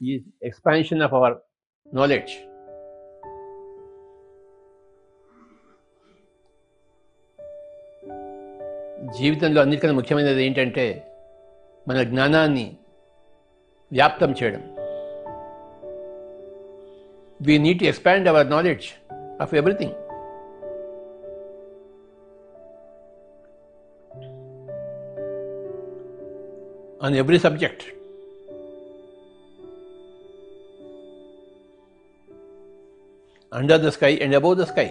is expansion of our knowledge. జీవితంలో అన్నిటికన్నా ముఖ్యమైనది ఏంటంటే మన జ్ఞానాన్ని వ్యాప్తం చేయడం. We need to expand our knowledge of everything. On every subject. Under the sky and above the sky.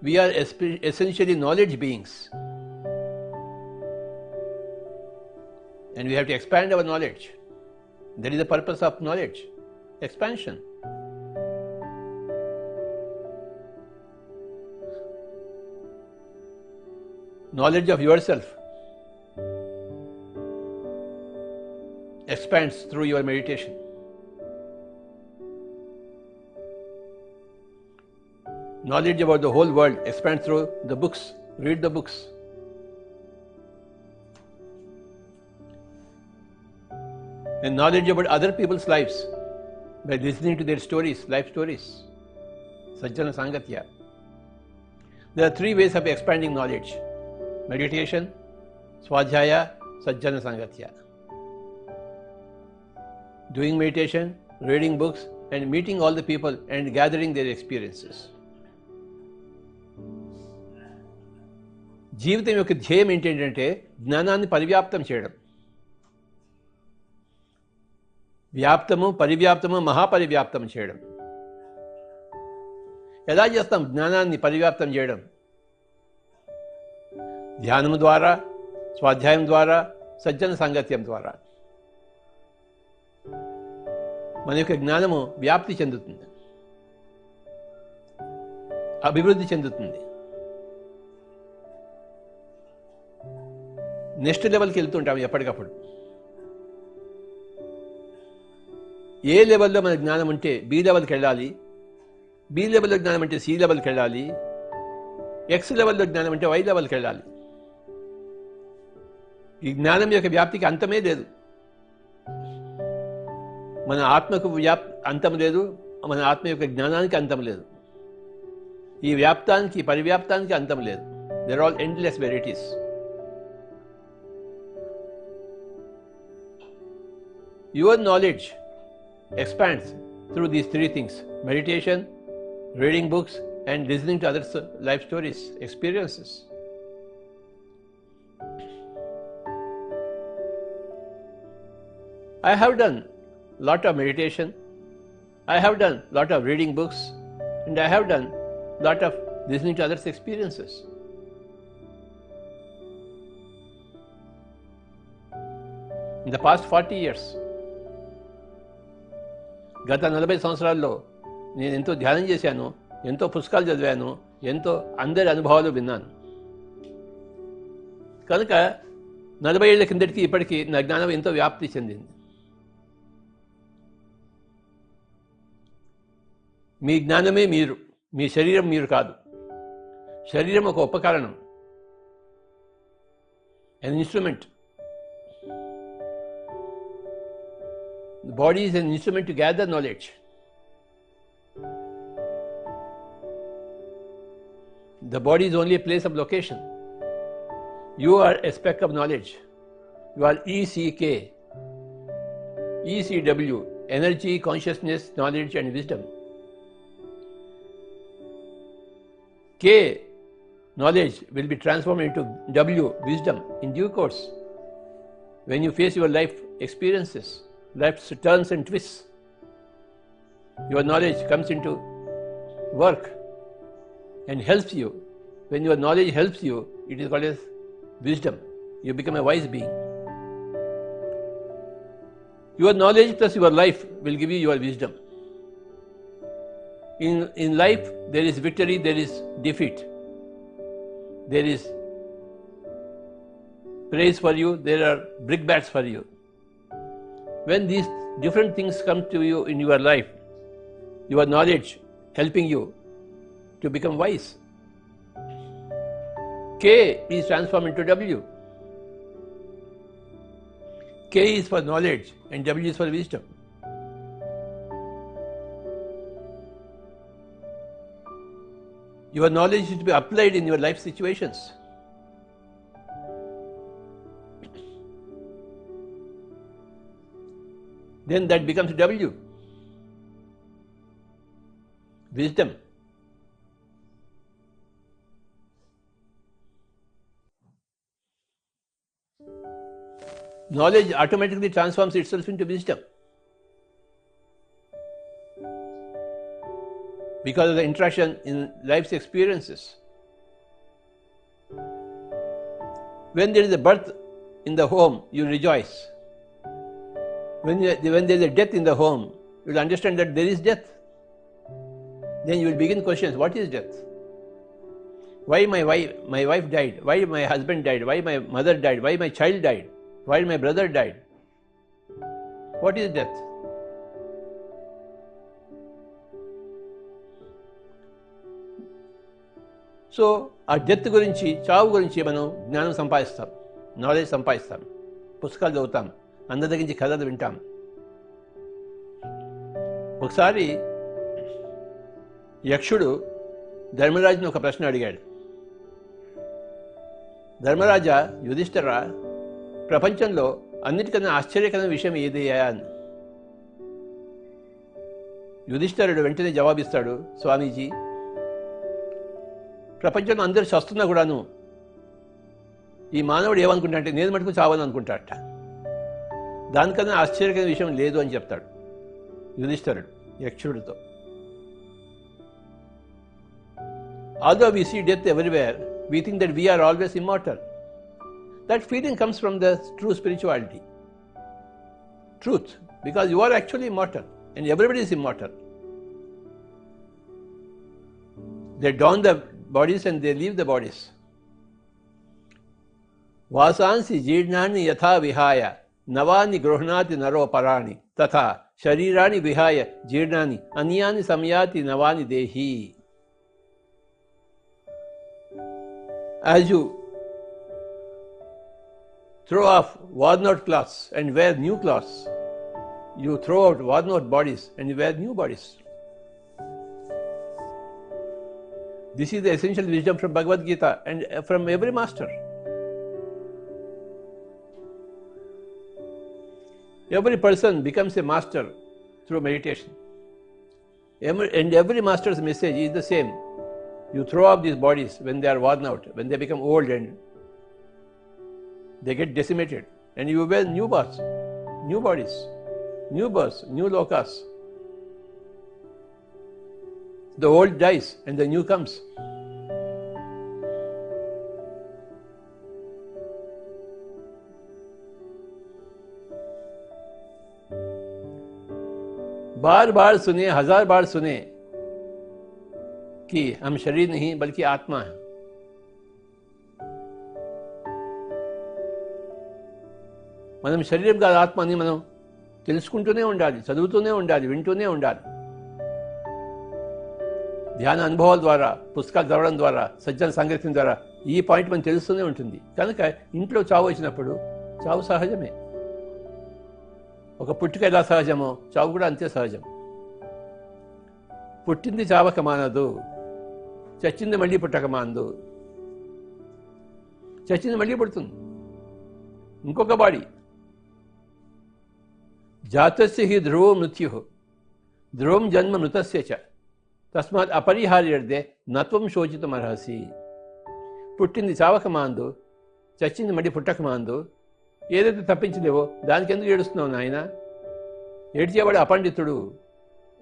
We are essentially knowledge beings. And we have to expand our knowledge. That is the purpose of knowledge, expansion. Knowledge of yourself expands through your meditation. Knowledge about the whole world expands through the books. Read the books. And knowledge about other people's lives by listening to their stories, life stories. Sajjana Sangatya. There are three ways of expanding knowledge: meditation, Swadhyaya, Sajjana Sangatya. Doing meditation, reading books, and meeting all the people and gathering their experiences. జీవితం యొక్క ధ్యేయం ఏంటంటే జ్ఞానాన్ని పరివ్యాప్తం చేయడం. వ్యాప్తము, పరివ్యాప్తము, మహాపరివ్యాప్తం చేయడం. ఎలా చేస్తాం జ్ఞానాన్ని పరివ్యాప్తం చేయడం? ధ్యానము ద్వారా, స్వాధ్యాయం ద్వారా, సజ్జన సాంగత్యం ద్వారా. మన యొక్క జ్ఞానము వ్యాప్తి చెందుతుంది, అభివృద్ధి చెందుతుంది, నెక్స్ట్ లెవెల్కి వెళ్తుంటాం ఎప్పటికప్పుడు. ఏ లెవెల్లో మన జ్ఞానం ఉంటే బి లెవెల్కి వెళ్ళాలి, బి లెవెల్లో జ్ఞానం అంటే సి లెవెల్కి వెళ్ళాలి, ఎక్స్ లెవెల్లో జ్ఞానం అంటే వై లెవెల్కి వెళ్ళాలి. ఈ జ్ఞానం యొక్క వ్యాప్తికి అంతమే లేదు. మన ఆత్మకు అంతం లేదు, మన ఆత్మ యొక్క జ్ఞానానికి అంతం లేదు. ఈ వ్యాప్తానికి, పరివ్యాప్తానికి అంతం లేదు. They are all endless varieties. Your knowledge expands through these three things: meditation, reading books, and listening to others' life stories, experiences. I have done a lot of meditation, I have done a lot of reading books, and I have done a lot of listening to others' experiences. In the past 40 years, గత 40 సంవత్సరాల్లో నేను ఎంతో ధ్యానం చేశాను, ఎంతో పుస్తకాలు చదివాను, ఎంతో అందరి అనుభవాలు విన్నాను. కనుక 40 ఏళ్ల కిందటికి ఇప్పటికీ నా జ్ఞానం ఎంతో వ్యాప్తి చెందింది. మీ జ్ఞానమే మీరు, మీ శరీరం మీరు కాదు. శరీరం ఒక ఉపకరణం, an instrument. The body is an instrument to gather knowledge. The body is only a place of location. You are a speck of knowledge. You are ECK, ECW, energy, consciousness, knowledge and wisdom. K, knowledge, will be transformed into W, wisdom, in due course. When you face your life experiences, life's turns and twists, your knowledge comes into work and helps you. When your knowledge helps you, it is called as wisdom. You become a wise being. Your knowledge plus your life will give you your wisdom. In life, there is victory, there is defeat. There is praise for you, there are brickbats for you. When these different things come to you in your life, your knowledge helping you to become wise. K is transformed into W. K is for knowledge and W is for wisdom. Your knowledge is to be applied in your life situations. Then that becomes W. Wisdom. Knowledge automatically transforms itself into wisdom because of the interaction in life's experiences. When there is a birth in the home, you rejoice. When there is a death in the home, you will understand that there is death. Then you will begin questions, what is death? Why my wife died? Why my husband died? Why my mother died? Why my child died? Why my brother died? What is death? So ఆ death గురించి, చావు గురించి మనం జ్ఞానం సంపాదిస్తాం, knowledge సంపాదిస్తాం, పుస్తకాలు చదువుతాం, అందరి దగ్గర నుంచి కథలు వింటాం. ఒకసారి యక్షుడు ధర్మరాజుని ఒక ప్రశ్న అడిగాడు. ధర్మరాజా, యుధిష్ఠిరా, ప్రపంచంలో అన్నిటికన్నా ఆశ్చర్యకరమైన విషయం ఏది అని. యుధిష్ఠిరుడు వెంటనే జవాబిస్తాడు, స్వామీజీ, ప్రపంచంలో అందరూ చస్తున్నా కూడాను ఈ మానవుడు ఏమనుకుంటాడంటే నేను మటుకు చావని అనుకుంటాడట. దానికన్నా ఆశ్చర్యకరమైన విషయం లేదు అని చెప్తాడు యుధిష్ఠిరుడు యక్షుడితో. Although we see death everywhere, we think that we are always immortal. That feeling comes from the true spirituality. Truth, because you are actually immortal and everybody is immortal. They don the bodies and they leave the bodies. Vasansi jeernani yatha vihaya navani gruhnati naro parani tatha sharirani vihaya jeernani anyani samyati navani dehi. As you throw off worn-out clothes and wear new clothes, you throw out worn-out bodies and you wear new bodies. This is the essential wisdom from Bhagavad Gita and from every master. Every person becomes a master through meditation. And every master's message is the same. You throw off these bodies when they are worn out, when they become old and they get decimated, and you wear new bodies, new births, new lokas. The old dies and the new comes. बार बार सुने, हजार बार सुने कि हम शरीर नहीं बल्कि आत्मा है. మనం శరీరం కాదు, ఆత్మని మనం తెలుసుకుంటూనే ఉండాలి, చదువుతూనే ఉండాలి, వింటూనే ఉండాలి. ధ్యాన అనుభవాల ద్వారా, పుస్తకాలు చదవడం ద్వారా, సజ్జన సంగతి ద్వారా ఈ పాయింట్ మనకు తెలుస్తూనే ఉంటుంది. కనుక ఇంట్లో చావు వచ్చినప్పుడు చావు సహజమే. ఒక పుట్టుక ఎలా సహజమో చావు కూడా అంతే సహజం. పుట్టింది చావక మానదు, చచ్చింది మళ్ళీ పుట్టక మానదు. చచ్చింది మళ్ళీ పుడుతుంది, ఇంకొక బాడీ. జాతస్య హి ధ్రువో మృత్యు ధ్రువం జన్మ మృతస్య చ తస్మాత్ అపరిహార్యర్థే నత్వం శోచితం అర్హసి. పుట్టింది చావక మాందు, చచ్చింది మళ్ళీ పుట్టక మాందు. ఏదైతే తప్పించలేవో దానికి ఎందుకు ఏడుస్తున్నావు నాయన? ఏడ్చేవాడు అపండితుడు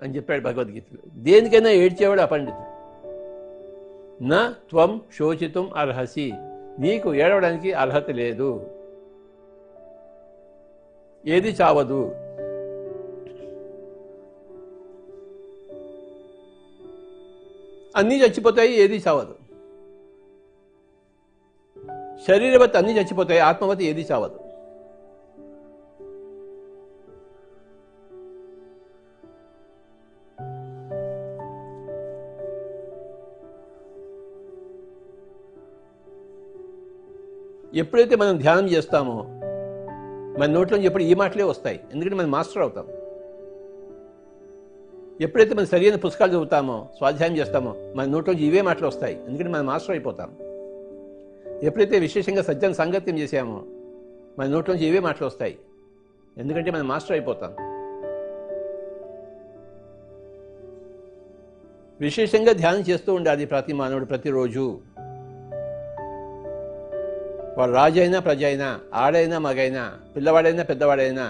అని చెప్పాడు భగవద్గీతలో. దేనికైనా ఏడ్చేవాడు అపండితుడు. నా త్వం శోచితం అర్హసి, నీకు ఏడవడానికి అర్హత లేదు. ఏది చావదు. అన్నీ చచ్చిపోతాయి, ఏది చావదు. శరీరవత్ అన్నీ చచ్చిపోతాయి, ఆత్మవత్ ఏది చావదు. ఎప్పుడైతే మనం ధ్యానం చేస్తామో మన నోట్లోంచి ఎప్పుడు ఈ మాటలే వస్తాయి, ఎందుకంటే మనం మాస్టర్ అవుతాం. ఎప్పుడైతే మనం సరైన పుస్తకాలు చదువుతామో, స్వాధ్యాయం చేస్తామో, మన నోట్లోంచి ఇవే మాటలు వస్తాయి, ఎందుకంటే మనం మాస్టర్ అయిపోతాం. ఎప్పుడైతే విశేషంగా సజ్జన సాంగత్యం చేసామో, మన నోట్లోంచి ఇవే మాటలు వస్తాయి, ఎందుకంటే మనం మాస్టర్ అయిపోతాం. విశేషంగా ధ్యానం చేస్తూ ఉండాలి ప్రతి మానవుడు ప్రతిరోజు. వాడు రాజు అయినా ప్రజ అయినా, ఆడైనా మగైనా, పిల్లవాడైనా పెద్దవాడైనా,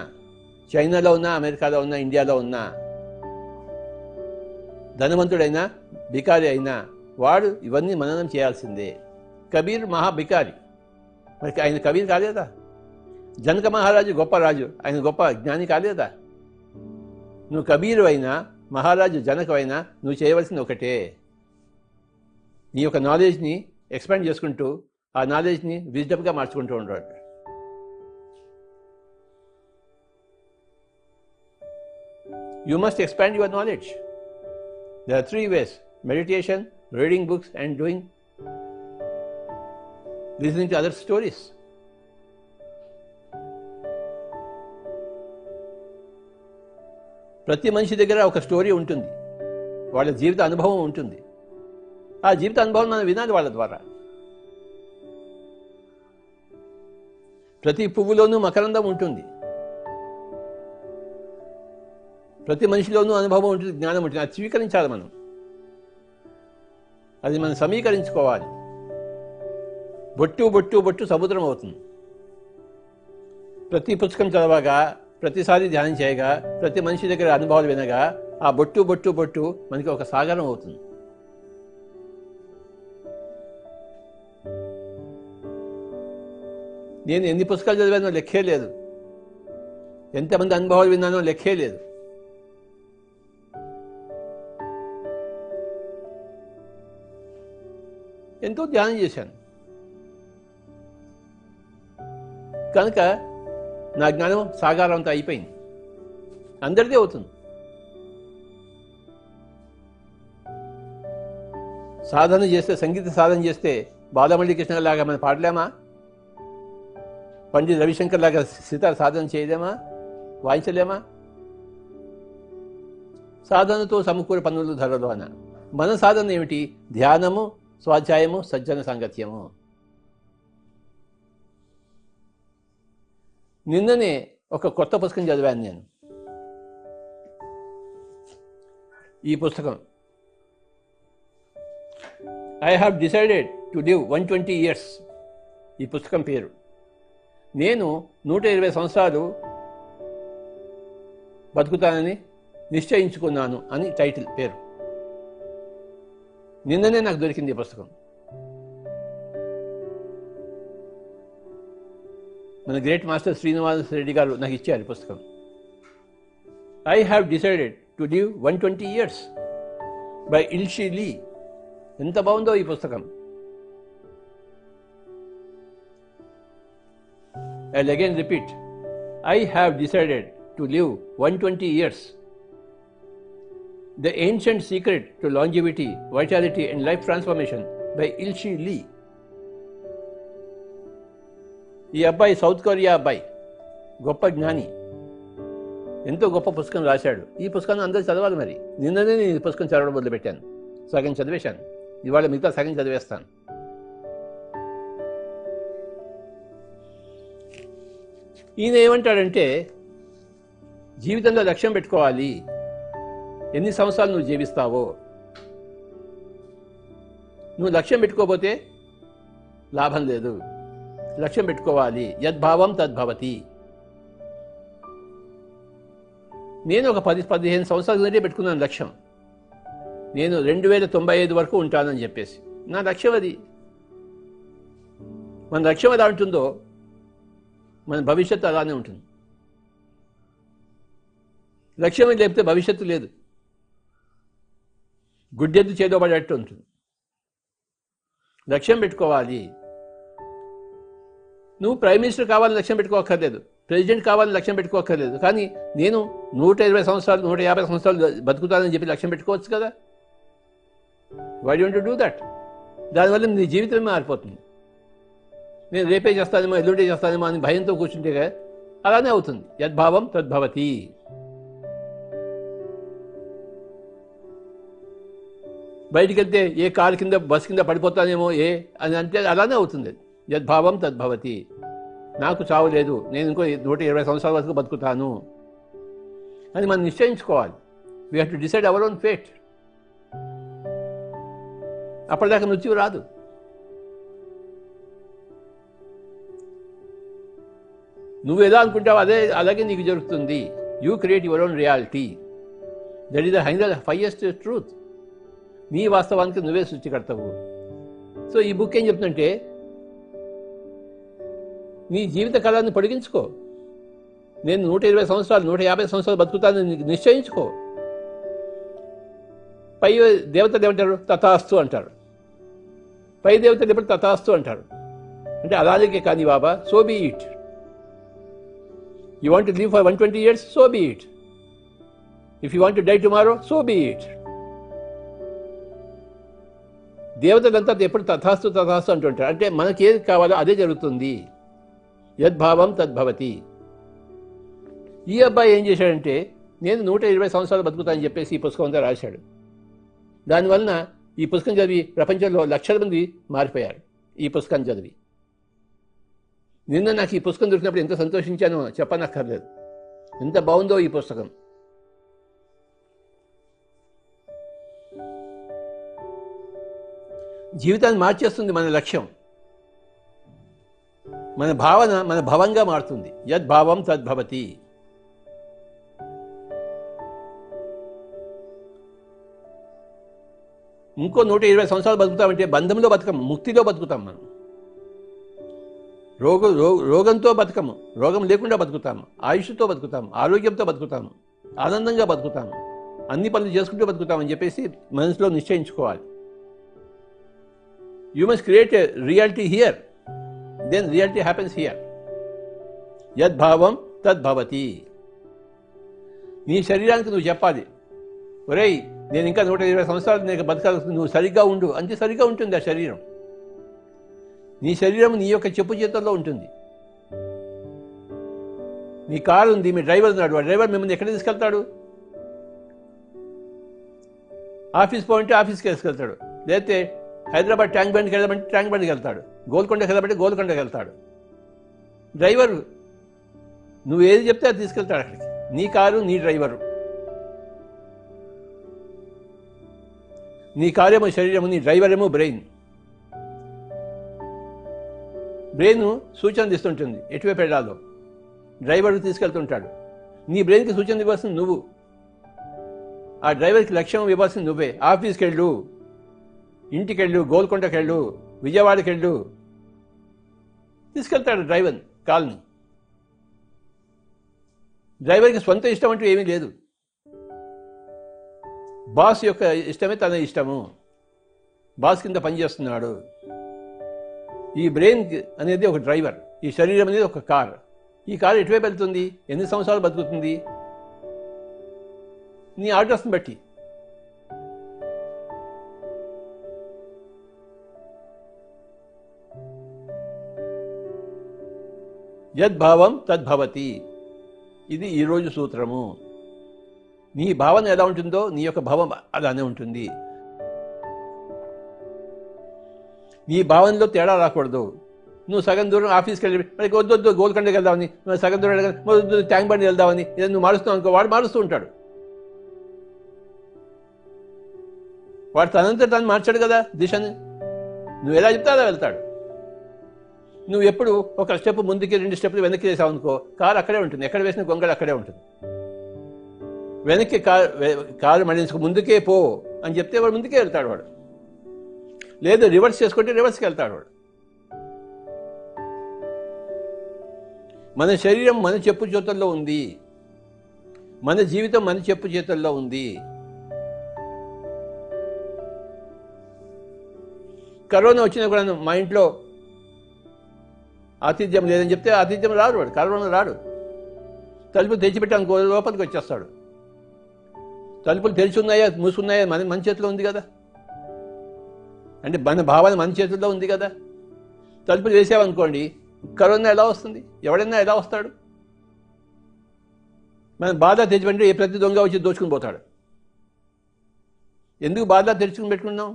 చైనాలో ఉన్నా, అమెరికాలో ఉన్నా, ఇండియాలో ఉన్నా, ధనవంతుడైనా బికారి అయినా వాడు ఇవన్నీ మననం చేయాల్సిందే. కబీర్ మహా బికారి, మరి ఆయన కబీర్ కాలేదా? జనక మహారాజు గొప్ప రాజు, ఆయన గొప్ప జ్ఞాని కాలేదా? నువ్వు కబీరు అయినా, మహారాజు జనకమైనా, నువ్వు చేయవలసింది ఒకటే, నీ యొక్క నాలెడ్జ్ని ఎక్స్పాండ్ చేసుకుంటూ ఆ నాలెడ్జ్ని విజ్డమ్గా మార్చుకుంటూ ఉంటాడు. You must expand your knowledge. There are 3 ways: meditation, reading books, and listening to other stories. ప్రతి మనిషి దగ్గర ఒక స్టోరీ ఉంటుంది, వాళ్ళ జీవిత అనుభవం ఉంటుంది. ఆ జీవిత అనుభవం మనం వినాలి వాళ్ళ ద్వారా. ప్రతి పువ్వులోనూ మకరందం ఉంటుంది, ప్రతి మనిషిలోనూ అనుభవం ఉంటుంది, జ్ఞానం ఉంటుంది. అది స్వీకరించాలి మనం, అది మనం సమీకరించుకోవాలి. బొట్టు బొట్టు బొట్టు సముద్రం అవుతుంది. ప్రతి పుస్తకం చదవగా, ప్రతిసారి ధ్యానం చేయగా, ప్రతి మనిషి దగ్గర అనుభవాలు వినగా, ఆ బొట్టు బొట్టు బొట్టు మనకి ఒక సాగరం అవుతుంది. నేను ఎన్ని పుస్తకాలు చదివానో లెక్కే లేదు, ఎంతమంది అనుభవాలు విన్నానో లెక్కే లేదు. ఎంతో ధ్యానం చేశాను కనుక నా జ్ఞానం సాగారం అంతా అయిపోయింది. అందరిదే అవుతుంది. సాధన చేస్తే, సంగీత సాధన చేస్తే బాలమల్లి కృష్ణ లాగా మనం పాడలేమా? పండిత్ రవిశంకర్ లాగా సితార్ సాధన చేయలేమా? వాయించలేమా? సాధనతో సమకూర పనులు ధరలు అన్న. మన సాధన ఏమిటి? ధ్యానము, స్వాధ్యాయము, సజ్జన సాంగత్యము. నిన్ననే ఒక కొత్త పుస్తకం చదివాను నేను. ఈ పుస్తకం I have decided to live 120 years. ఈ పుస్తకం పేరు. నేను 120 సంవత్సరాలు బతుకుతానని నిశ్చయించుకున్నాను అని టైటిల్, పేరు. నిన్ననే నాకు దొరికింది ఈ పుస్తకం. మన గ్రేట్ మాస్టర్ శ్రీనివాస రెడ్డి గారు నాకు ఇచ్చారు ఈ పుస్తకం. I have decided to live 120 years by Ilchi Lee. ఎంత బాగుందో ఈ పుస్తకం. I'll again repeat. I have decided to live 120 years. The Ancient Secret to Longevity, Vitality and Life Transformation by Ilshi Lee. ఈ అబ్బాయి సౌత్ కొరియా అబ్బాయి, గొప్ప జ్ఞాని, ఎంతో గొప్ప పుస్తకం రాశాడు. ఈ పుస్తకాన్ని అందరూ చదవాలి. మరి నిన్ననే నేను ఈ పుస్తకం చదవడం మొదలుపెట్టాను. సగం చదివేశాను, ఇవాళ మిగతా సగం చదివేస్తాను. ఈయన ఏమంటాడంటే, జీవితంలో లక్ష్యం పెట్టుకోవాలి. ఎన్ని సంవత్సరాలు నువ్వు జీవిస్తావో, నువ్వు లక్ష్యం పెట్టుకోకపోతే లాభం లేదు. లక్ష్యం పెట్టుకోవాలి. యద్భావం తద్భవతి. నేను ఒక 10-15 సంవత్సరాల నుండి పెట్టుకున్నాను లక్ష్యం. నేను 2095 వరకు ఉంటానని చెప్పేసి నా లక్ష్యం అది. మన లక్ష్యం ఎలా ఉంటుందో మన భవిష్యత్తు అలానే ఉంటుంది. లక్ష్యం లేకపోతే భవిష్యత్తు లేదు. గుడ్డెద్దు చేదోబడేట్టు ఉంటుంది. లక్ష్యం పెట్టుకోవాలి. నువ్వు ప్రైమ్ మినిస్టర్ కావాలని లక్ష్యం పెట్టుకోక్కర్లేదు, ప్రెసిడెంట్ కావాలని లక్ష్యం పెట్టుకోక్కర్లేదు. కానీ నేను 120 సంవత్సరాలు 150 సంవత్సరాలు బతుకుతానని చెప్పి లక్ష్యం పెట్టుకోవచ్చు కదా. Why don't you do that? దానివల్ల నీ జీవితమే మారిపోతుంది. నేను రేపే చేస్తానేమో, ఎల్లుండే చేస్తానేమో అని భయంతో కూర్చుంటే అలానే అవుతుంది. యద్భావం తద్భవతి. బయటికి వెళ్తే ఏ కారు కింద బస్ కింద పడిపోతానేమో అని అంటే అలానే అవుతుంది. యద్భావం తద్భవతి. నాకు చావు లేదు, నేను ఇంకో 120 సంవత్సరాల వరకు బతుకుతాను అని మనం నిశ్చయించుకోవాలి. We have to decide our own fate. అప్పటిదాకా మృత్యు రాదు. నువ్వు ఎలా అనుకుంటావు అలాగే నీకు జరుగుతుంది. You create your own reality. That is the highest truth. నీ వాస్తవానికి నువ్వే సృష్టికర్తవు. సో ఈ బుక్ ఏం చెప్తుందంటే, నీ జీవిత కాలాన్ని పొడిగించుకో. నేను 120 సంవత్సరాలు 150 సంవత్సరాలు బతుకుతానని నిశ్చయించుకో. పై దేవతలు ఏమంటారు? తథాస్తు అంటారు. పై దేవతలు ఎప్పుడు తథాస్తు అంటారు. అంటే అలాగే కానీ బాబా, so be it. You want to live for 120 years, so be it. If you want to die tomorrow, so be it. దేవతలంతా ఎప్పుడు తథాస్తు తథాస్తు అంటుంటారు. అంటే మనకి ఏది కావాలో అదే జరుగుతుంది. యద్భావం తద్భవతి. ఈ అబ్బాయి ఏం చేశాడంటే, నేను 120 సంవత్సరాలు బతుకుతానని చెప్పేసి ఈ పుస్తకం అంతా రాశాడు. దానివలన ఈ పుస్తకం చదివి ప్రపంచంలో లక్షల మంది మారిపోయారు. ఈ పుస్తకాన్ని చదివి నిన్న నాకు ఈ పుస్తకం దొరికినప్పుడు ఎంత సంతోషించానో చెప్పనక్కర్లేదు. ఎంత బాగుందో ఈ పుస్తకం. జీవితాన్ని మార్చేస్తుంది. మన లక్ష్యం, మన భావన మన భవంగా మారుతుంది. యద్భావం తద్భవతి. ఇంకో 120 సంవత్సరాలు బతుకుతామంటే బంధంలో బతకము, ముక్తిలో బతుకుతాం. మనం రోగంతో బతకము, రోగం లేకుండా బతుకుతాము. ఆయుష్తో బతుకుతాము, ఆరోగ్యంతో బతుకుతాము, ఆనందంగా బతుకుతాము, అన్ని పనులు చేసుకుంటూ బతుకుతామని చెప్పేసి మనసులో నిశ్చయించుకోవాలి. You must create a reality here, then reality happens here. యద్భావం తద్భవతి. నీ శరీరానికి నువ్వు చెప్పాలి, ఒరేయ్ నేను ఇంకా 120 సంవత్సరాలు నేను బతకాలి, నువ్వు సరిగ్గా ఉండు అంటే సరిగ్గా ఉంటుంది ఆ శరీరం. నీ శరీరం నీ యొక్క చెప్పు చేతుల్లో ఉంటుంది. మీ కారు ఉంది, మీ డ్రైవర్ ఉన్నాడు. ఆ డ్రైవర్ మిమ్మల్ని ఎక్కడ తీసుకెళ్తాడు? ఆఫీస్ పోయింటే ఆఫీస్కి తీసుకెళ్తాడు, లేకపోతే హైదరాబాద్ ట్యాంక్ బండ్కి వెళ్ళమంటే ట్యాంక్ బండ్కి వెళ్తాడు, గోల్కొండకి వెళ్ళమంటే గోల్కొండకి వెళ్తాడు. డ్రైవరు నువ్వు ఏది చెప్తే అది తీసుకెళ్తాడు అక్కడికి. నీ కారు, నీ డ్రైవరు. నీ కారేమో శరీరము, నీ డ్రైవర్ ఏమో బ్రెయిన్. బ్రెయిన్ సూచనలు ఇస్తుంటుంది ఎటువైపు వెళ్ళాలో, డ్రైవర్కి తీసుకెళ్తుంటాడు. నీ బ్రెయిన్కి సూచనలు ఇవ్వాల్సింది నువ్వు, ఆ డ్రైవర్కి లక్ష్యం ఇవ్వాల్సింది నువ్వే. ఆఫీస్కి వెళ్ళు, ఇంటికి వెళ్ళు, గోల్కొండకి వెళ్ళు, విజయవాడకి వెళ్ళు, తీసుకెళ్తాడు డ్రైవర్ కాల్ని. డ్రైవర్కి స్వంత ఇష్టం అంటూ ఏమీ లేదు. బాస్ యొక్క ఇష్టమే తన ఇష్టము. బాస్ కింద పనిచేస్తున్నాడు. ఈ బ్రెయిన్ అనేది ఒక డ్రైవర్, ఈ శరీరం అనేది ఒక కార్. ఈ కారు ఎటువైపు వెళ్తుంది, ఎన్ని సంవత్సరాలు బతుకుతుంది, నీ ఆర్డర్స్ని బట్టి. యద్భావం తద్భవతి. ఇది ఈరోజు సూత్రము. నీ భావన ఎలా ఉంటుందో నీ యొక్క భావం అలానే ఉంటుంది. నీ భావనలో తేడా రాకూడదు. నువ్వు సగం దూరం ఆఫీస్కి వెళ్ళి మరి వద్దు గోల్కొండకి వెళ్దామని, సగం దూరం వద్దు ట్యాంక్ బండి వెళ్దామని నువ్వు మారుస్తున్నావు అనుకో, వాడు మారుస్తూ ఉంటాడు. వాడు తనంతా తను మార్చాడు కదా దిశని. నువ్వు ఎలా చెప్తే అలా వెళ్తాడు. నువ్వు ఎప్పుడు ఒక స్టెప్ ముందుకి 2 స్టెప్లు వెనక్కి వేసావు అనుకో, కారు అక్కడే ఉంటుంది. ఎక్కడ వేసిన గొంగళి అక్కడే ఉంటుంది. వెనక్కి కారు మళ్ళించుకు ముందుకే పో అని చెప్తే వాడు ముందుకే వెళ్తాడు. వాడు లేదు రివర్స్ చేసుకుంటే రివర్స్కి వెళ్తాడు వాడు. మన శరీరం మన చెప్పు చేతుల్లో ఉంది. మన జీవితం మన చెప్పు చేతుల్లో ఉంది. కరోనా వచ్చినా కూడా మా ఇంట్లో ఆతిథ్యం లేదని చెప్తే ఆతిథ్యం రాడు. వాడు కరోనా రాడు. తలుపులు తెచ్చిపెట్టాను లోపలికి వచ్చేస్తాడు. తలుపులు తెరిచి ఉన్నాయా మూసుకున్నాయా మన చేతిలో ఉంది కదా. అంటే మన భావన మన చేతుల్లో ఉంది కదా. తలుపులు వేసామనుకోండి, కరోనా ఎలా వస్తుంది? ఎవడైనా ఎలా వస్తాడు? మనం బాధ తెచ్చిపెట్టి ఏ ప్రతి దొంగ వచ్చి దోచుకుని పోతాడు. ఎందుకు బాధ తెచ్చుకుని పెట్టుకున్నాం?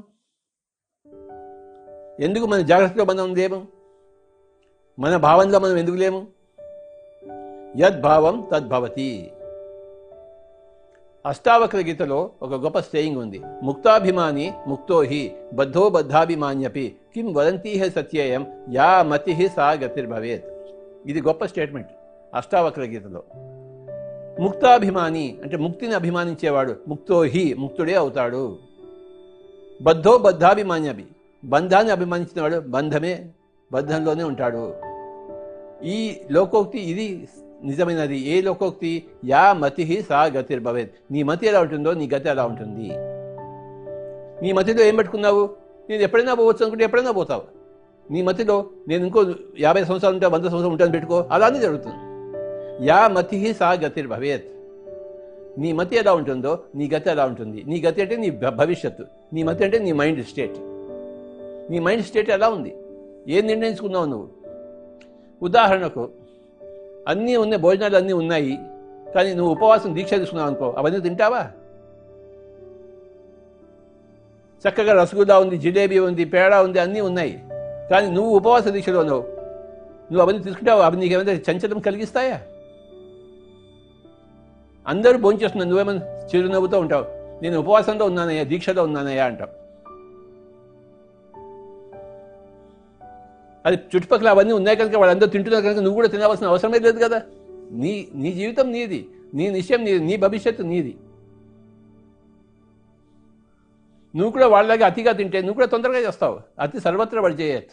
ఎందుకు మన జాగ్రత్తలో మనం లేము? మన భావంలో మనం ఎందుకు లేము? యద్భావం తద్భవతి. అష్టావక్ర గీతలో ఒక గొప్ప స్టేయింగ్ ఉంది. ముక్తాభిమాని ముక్తో హి బద్ధో బద్ధాభిమాన్యపి కిం వదంతీహ సత్యేయం యా మతి సా గతిర్భవేత్. ఇది గొప్ప స్టేట్మెంట్ అష్టావక్ర గీతలో. ముక్తాభిమాని అంటే ముక్తిని అభిమానించేవాడు ముక్తో హి ముక్తుడే అవుతాడు. బద్ధో బద్ధాభిమాన్యపి బంధాన్ని అభిమానించినవాడు బంధంలోనే ఉంటాడు. ఈ లోకోక్తి ఇది నిజమైనది. ఏ లోకోక్తి? యా మతి సా గతిర్భవేత్. నీ మతి ఎలా ఉంటుందో నీ గతి ఎలా ఉంటుంది. నీ మతిలో ఏం పెట్టుకున్నావు? నేను ఎప్పుడైనా పోవచ్చు అనుకుంటే ఎప్పుడైనా పోతావు. నీ మతిలో నేను ఇంకో 50 సంవత్సరాలు ఉంటా 100 సంవత్సరాలు ఉంటాను పెట్టుకో, అలానే జరుగుతుంది. యా మతి సా గతిర్భవేత్. నీ మతి ఎలా ఉంటుందో నీ గతి ఎలా ఉంటుంది. నీ గతి అంటే నీ భవిష్యత్తు, నీ మతి అంటే నీ మైండ్ స్టేట్. నీ మైండ్ స్టేట్ ఎలా ఉంది? ఏం నిర్ణయించుకున్నావు నువ్వు? ఉదాహరణకు అన్నీ ఉన్నాయి, భోజనాలు అన్నీ ఉన్నాయి, కానీ నువ్వు ఉపవాసం దీక్ష తీసుకున్నావు అనుకో, అవన్నీ తింటావా? చక్కగా రసగుల్లా ఉంది, జిలేబీ ఉంది, పేడ ఉంది, అన్నీ ఉన్నాయి, కానీ నువ్వు ఉపవాస దీక్షలో ఉన్నావు. నువ్వు అవన్నీ తీసుకుంటావు. అవి నీకేమైనా చంచలం కలిగిస్తాయా? అందరూ భోంచేస్తున్నావు, నువ్వేమైనా చిరునవ్వుతూ ఉంటావు. నేను ఉపవాసంలో ఉన్నానయ్యా, దీక్షలో ఉన్నానయ్యా అంటావు. అది చుట్టుపక్కల అవన్నీ ఉన్నాయి కనుక వాళ్ళందరూ తింటున్నారు కనుక నువ్వు కూడా తినవలసిన అవసరమే లేదు కదా. నీ జీవితం నీది, నీ నిశ్చయం నీది, నీ భవిష్యత్తు నీది. నువ్వు కూడా వాళ్ళలాగా అతిగా తింటే నువ్వు కూడా తొందరగా చేస్తావు. అతి సర్వత్ర వర్జయేత్.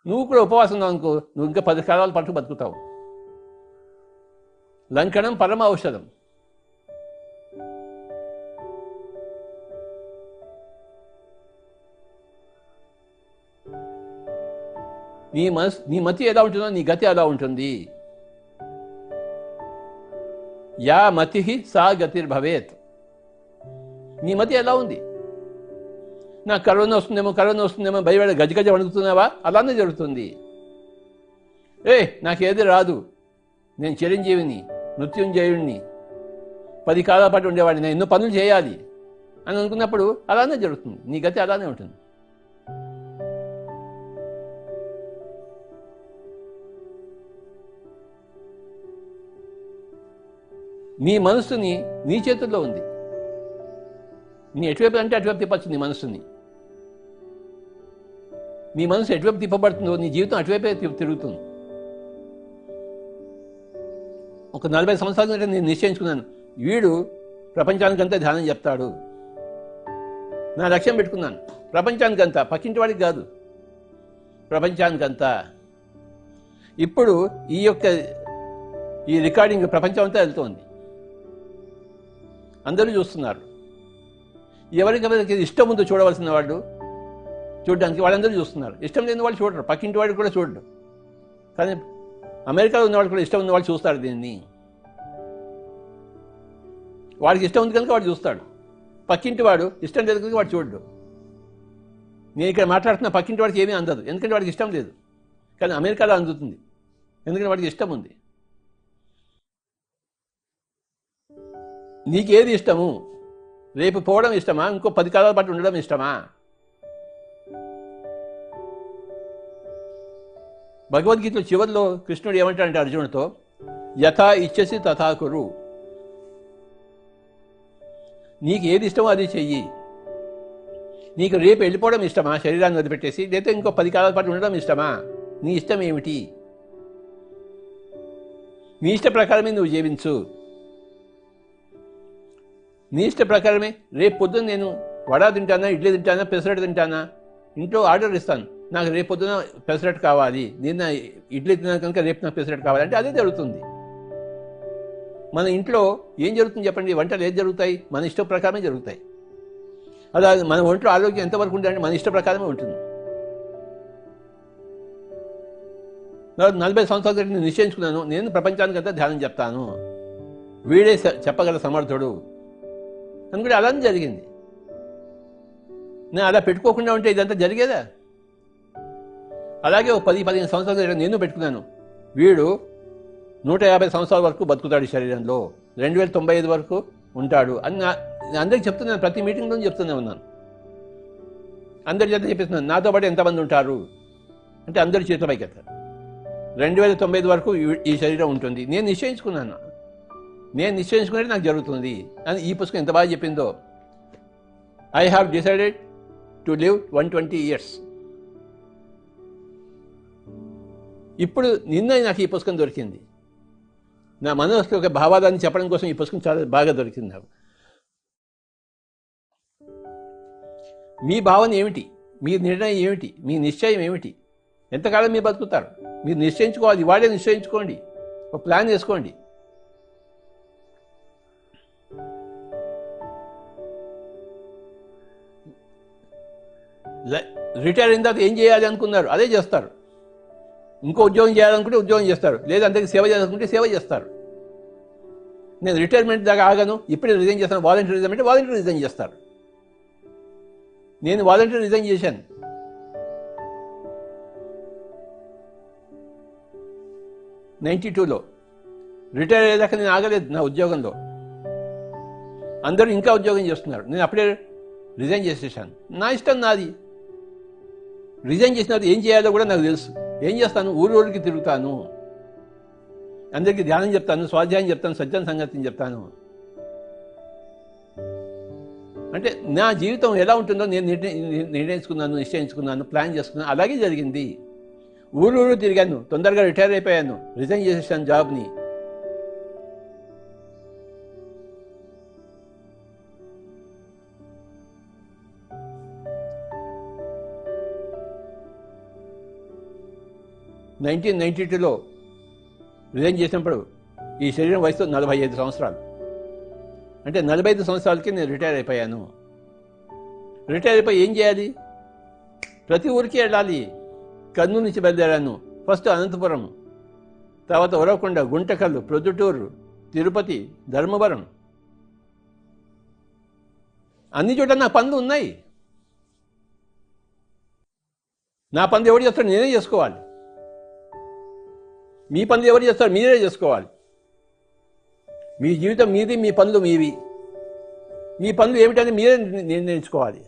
నువ్వు కూడా ఉపవాసం ఉన్నావు అనుకో, నువ్వు ఇంకా 10 కాలాల పాటు బతుకుతావు. లంకనం పరమ ఔషధం. నీ మతి ఎలా ఉంటుందో నీ గతి ఎలా ఉంటుంది. యా మతి సా గతిర్భవేత్. నీ మతి ఎలా ఉంది? నాకు కరోనా వస్తుందేమో భయపడి గజగజ వణుకుతున్నావా? అలానే జరుగుతుంది. నాకేది రాదు, నేను చిరంజీవిని, మృత్యుంజయుడిని, 10 కాలాల పాటు ఉండేవాడిని, నేను ఎన్నో పనులు చేయాలి అని అనుకున్నప్పుడు అలానే జరుగుతుంది. నీ గతి అలానే ఉంటుంది. నీ మనస్సుని నీ చేతుల్లో ఉంది. నీ ఎటువైపు అంటే అటువైపు తిప్పచ్చు నీ మనస్సుని. నీ మనసు ఎటువైపు తిప్పబడుతుందో నీ జీవితం అటువైపే తిరుగుతుంది. ఒక 40 సంవత్సరాల క్రితం నేను నిశ్చయించుకున్నాను, వీడు ప్రపంచానికంతా ధ్యానం చెప్తాడు. నా లక్ష్యం పెట్టుకున్నాను, ప్రపంచానికంతా, పక్కింటి వాడికి కాదు, ప్రపంచానికంతా. ఇప్పుడు ఈ రికార్డింగ్ ప్రపంచం అంతా వెళ్తోంది, అందరూ చూస్తున్నారు. ఎవరికెవరికి ఇష్టం ఉందో చూడవలసిన వాళ్ళు చూడడానికి వాళ్ళందరూ చూస్తున్నారు. ఇష్టం లేని వాళ్ళు చూడరు, పక్కింటి వాడు కూడా చూడరు. కానీ అమెరికాలో ఉన్నవాళ్ళు కూడా ఇష్టం ఉన్న వాళ్ళు చూస్తారు దీన్ని. వాడికి ఇష్టం ఉంది కనుక వాడు చూస్తాడు. పక్కింటి వాడు ఇష్టం లేదు కనుక వాడు చూడడు. నేను ఇక్కడ మాట్లాడుతున్న పక్కింటి వాడికి ఏమీ అందదు, ఎందుకంటే వాడికి ఇష్టం లేదు. కానీ అమెరికాలో అందుతుంది, ఎందుకంటే వాడికి ఇష్టం ఉంది. నీకేది ఇష్టము? రేపు పోవడం ఇష్టమా? ఇంకో 10 కాలాల పాటు ఉండడం ఇష్టమా? భగవద్గీతలో చివరిలో కృష్ణుడు ఏమంటాడంటే అర్జునుడితో, యథా ఇచ్చసి తథా కురు. నీకు ఏది ఇష్టమో అది చెయ్యి. నీకు రేపు వెళ్ళిపోవడం ఇష్టమా, శరీరాన్ని వదిలిపెట్టేసి? లేకపోతే ఇంకో 10 కాలాల పాటు ఉండడం ఇష్టమా? నీ ఇష్టం ఏమిటి? నీ ఇష్ట ప్రకారమే నువ్వు జీవించు. నీ ఇష్ట ప్రకారమే. రేపు పొద్దున్న నేను వడ తింటానా, ఇడ్లీ తింటానా, పెసరట్టు తింటానా, ఇంట్లో ఆర్డర్ ఇస్తాను, నాకు రేపు పొద్దున పెసరట్టు కావాలి, నేను ఇడ్లీ తిన్నాను కనుక రేపు నాకు పెసరట్టు కావాలి అంటే అదే జరుగుతుంది. మన ఇంట్లో ఏం జరుగుతుంది చెప్పండి? వంటలు ఏది జరుగుతాయి? మన ఇష్ట ప్రకారమే జరుగుతాయి. అలా మన ఒంట్లో ఆరోగ్యం ఎంతవరకు ఉంటుందంటే మన ఇష్ట ప్రకారమే ఉంటుంది. 40 సంవత్సరాల క్రితం నేను నిశ్చయించుకున్నాను, నేను ప్రపంచానికంతా ధ్యానం చెప్తాను, వీడే చెప్పగల సమర్థుడు అనుకుంటే అలానే జరిగింది. నేను అలా పెట్టుకోకుండా ఉంటే ఇదంతా జరిగేదా? అలాగే ఒక 10-15 సంవత్సరాల క్రితం నేను పెట్టుకున్నాను, వీడు 150 సంవత్సరాల వరకు బతుకుతాడు ఈ శరీరంలో, 2095 వరకు ఉంటాడు అని నేను అందరికి చెప్తున్నాను. ప్రతి మీటింగ్లో చెప్తూనే ఉన్నాను. అందరి చేత చెప్పిస్తున్నాను. నాతో పాటు ఎంతమంది ఉంటారు అంటే అందరి చేతుల పైకి ఎత్తారు. 2095 వరకు ఈ శరీరం ఉంటుంది. నేను నిశ్చయించుకున్నాను. నేను నిశ్చయించుకున్నట్టు నాకు జరుగుతుంది అని ఈ పుస్తకం ఎంత బాగా చెప్పిందో. I have decided to live 120 years. ఇప్పుడు నిన్న నాకు ఈ పుస్తకం దొరికింది. నా మనసులో ఒక భావాదాన్ని చెప్పడం కోసం ఈ పుస్తకం చాలా బాగా దొరికింది నాకు. మీ భావన ఏమిటి? మీ నిర్ణయం ఏమిటి? మీ నిశ్చయం ఏమిటి? ఎంతకాలం మీరు బతుకుతారు? మీరు నిశ్చయించుకోవాలి. వాడే నిశ్చయించుకోండి. ఒక ప్లాన్ చేసుకోండి. రిటైర్ అయిన తర్వాత ఏం చేయాలి అనుకున్నారు అదే చేస్తారు. ఇంకో ఉద్యోగం చేయాలనుకుంటే ఉద్యోగం చేస్తారు, లేదా అందరికీ సేవ చేయాలనుకుంటే సేవ చేస్తారు. నేను రిటైర్మెంట్ దాకా ఆగాను, ఇప్పుడే రిజైన్ చేస్తాను, వాలంటీర్ రిజైన్ అంటే వాలంటీర్ రిజైన్ చేస్తారు. నేను వాలంటీర్ రిజైన్ చేశాను. '92లో రిటైర్ అయ్యేదాకా నేను ఆగలేదు నా ఉద్యోగంలో. అందరూ ఇంకా ఉద్యోగం చేస్తున్నారు, నేను అప్పుడే రిజైన్ చేసేసాను. నా ఇష్టం నాది. రిజైన్ చేసిన తర్వాత ఏం చేయాలో కూడా నాకు తెలుసు. ఏం చేస్తాను? ఊరికి తిరుగుతాను, అందరికీ ధ్యానం చెప్తాను, స్వాధ్యాయం చెప్తాను, సజ్జన సంగతిని చెప్తాను. అంటే నా జీవితం ఎలా ఉంటుందో నేను నిర్ణయించుకున్నాను, నిశ్చయించుకున్నాను, ప్లాన్ చేసుకున్నాను. అలాగే జరిగింది. ఊరు తిరిగాను, తొందరగా రిటైర్ అయిపోయాను, రిజైన్ చేసేసాను జాబ్ని. '92లో రిజైన్ చేసినప్పుడు ఈ శరీరం వయసు 45 సంవత్సరాలు. అంటే 45 సంవత్సరాలకి నేను రిటైర్ అయిపోయాను. రిటైర్ అయిపోయి ఏం చేయాలి? ప్రతి ఊరికి వెళ్ళాలి. కర్నూలు నుంచి బయలుదేరాను. ఫస్ట్ అనంతపురం, తర్వాత ఉరవకొండ, గుంటకల్లు, ప్రొద్దుటూరు, తిరుపతి, ధర్మవరం, అన్ని చోట్ల నా పనులు ఉన్నాయి. నా పనులు ఎవరు చేస్తాడు? నేనే చేసుకోవాలి. మీ పనులు ఎవరు చేస్తారు? మీరే చేసుకోవాలి. మీ జీవితం మీది, మీ పనులు మీవి. మీ పనులు ఏమిటని మీరే నిర్ణయించుకోవాలి.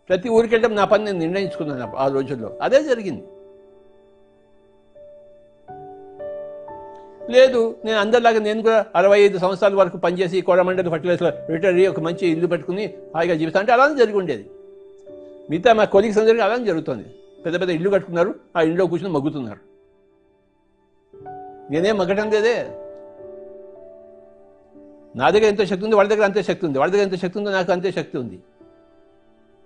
ప్రతి ఊరికి వెళ్ళడం నా పని నేను నిర్ణయించుకున్నాను ఆ రోజుల్లో. అదే జరిగింది. లేదు, నేను అందరిలాగా నేను కూడా 65 సంవత్సరాల వరకు పనిచేసి కోరమండలి ఫర్టిలైజర్లో రిటైర్ అయ్యి ఒక మంచి ఇల్లు పెట్టుకుని హాయిగా జీవితం అంటే అలానే జరిగి ఉండేది. మిగతా మా కొలీగ్స్ అందరికీ అలానే జరుగుతుంది. పెద్ద పెద్ద ఇల్లు కట్టుకున్నారు, ఆ ఇంట్లో కూర్చొని మగ్గుతున్నారు. నేనేం మగ్గటం లేదే. నా దగ్గర ఎంతో శక్తి ఉంది, వాళ్ళ దగ్గర అంతే శక్తి ఉంది. వాళ్ళ దగ్గర ఎంత శక్తి ఉందో నాకు అంతే శక్తి ఉంది.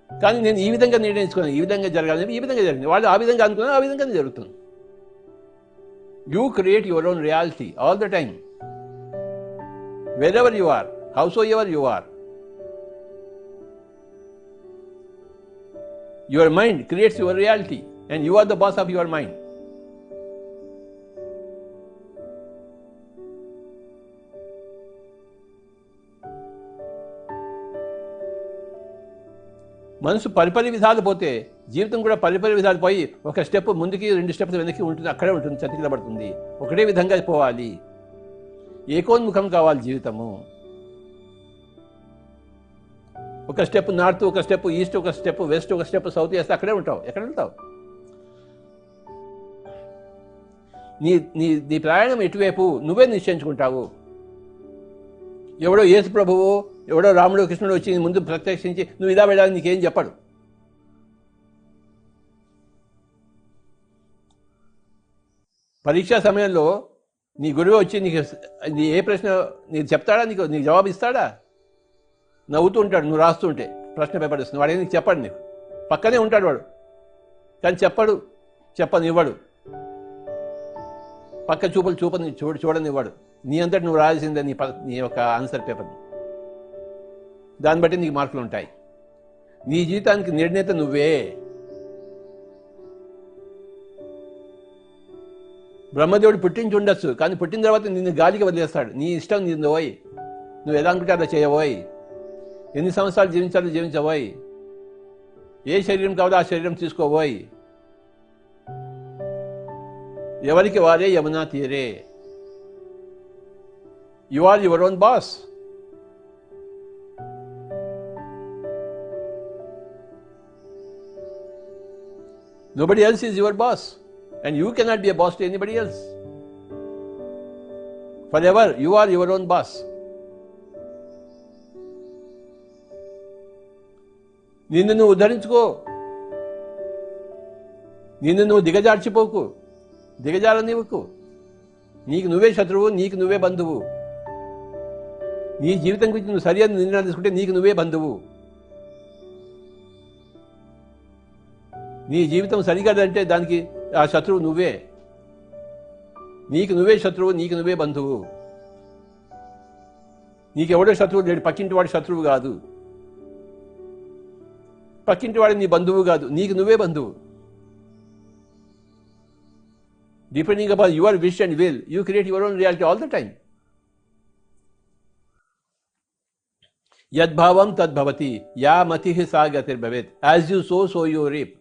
కానీ నేను ఈ విధంగా నిర్ణయించుకున్నాను, ఈ విధంగా జరగాలని. ఈ విధంగా జరిగింది. వాళ్ళు ఆ విధంగా అనుకున్నారు, ఆ విధంగానే జరుగుతుంది. You create your own reality all the time, wherever you are, howsoever you are. Your mind creates your reality and you are the boss of your mind. మనసు పరిపరి విధాలు పోతే జీవితం కూడా పరిపరి విధాలు పోయి ఒక స్టెప్ ముందుకి 2 స్టెప్స్ వెనక్కి ఉంటుంది, అక్కడే ఉంటుంది, చతికిలబడుతుంది. ఒకటే విధంగా పోవాలి. ఏకోన్ముఖం కావాలి జీవితము. ఒక స్టెప్ నార్త్, ఒక స్టెప్ ఈస్ట్, ఒక స్టెప్ వెస్ట్, ఒక స్టెప్ సౌత్ వేస్తే అక్కడే ఉంటావు. ఎక్కడ వెళ్తావు? నీ ప్రయాణం ఎటువైపు నువ్వే నిశ్చయించుకుంటావు. ఎవడో యేసు ప్రభువు, ఎవడో రాముడు కృష్ణుడు వచ్చి ముందు ప్రత్యక్షించి నువ్వు ఇలా వెళ్ళాలని నీకేం చెప్పడు. పరీక్షా సమయంలో నీ గురువు వచ్చి నీకు ఏ ప్రశ్న నీకు చెప్తాడా? నీకు జవాబు ఇస్తాడా? నవ్వుతూ ఉంటాడు నువ్వు రాస్తుంటే, ప్రశ్న పేపర్ ఇస్తుంది. వాడే నీకు చెప్పడు, నీకు పక్కనే ఉంటాడు వాడు, కానీ చెప్పనివ్వడు. పక్క చూపులు చూడనివ్వడు. నీ అంతటి నువ్వు రాయాల్సిందే నీ యొక్క ఆన్సర్ పేపర్ని. దాన్ని బట్టి నీకు మార్కులు ఉంటాయి. నీ జీవితానికి నిర్ణేత నువ్వే. బ్రహ్మదేవుడు పుట్టించి ఉండొచ్చు, కానీ పుట్టిన తర్వాత నిన్ను గాలికి వదిలేస్తాడు. నీ ఇష్టం నిన్ను పోయి, నువ్వు ఎలా అనుకుంటే అలా చేయబోయి, ఎన్ని సంవత్సరాలు జీవించాలో జీవించబోయి, ఏ శరీరం కావాలో ఆ శరీరం తీసుకోబోయి. ఎవరికి వారే యమునా తీరే. You are your own boss. Nobody else is your boss, and you cannot be a boss to anybody else. Forever, you are your own boss. నిన్ను నువ్వు ఉద్ధరించుకో, నిన్ను నువ్వు దిగజార్చిపోకు, దిగజారనివ్వకు. నీకు నువ్వే శత్రువు, నీకు నువ్వే బంధువు. నీ జీవితం గురించి నువ్వు సరైన నిర్ణయాలు తీసుకుంటే నీకు నువ్వే బంధువు. నీ జీవితం సరికాదంటే దానికి ఆ శత్రువు నువ్వే. నీకు నువ్వే శత్రువు, నీకు నువ్వే బంధువు. నీకెవడో శత్రువు లేడు, పక్కింటి వాడి శత్రువు కాదు, పక్కింటి వాడి నీ బంధువు కాదు, నీకు నువ్వే బంధువు. Depending upon your wish and will, you create your own reality all the time. Yad bhavam tad bhavati, ya matihi sa gatir bhavet. As you sow, so you reap.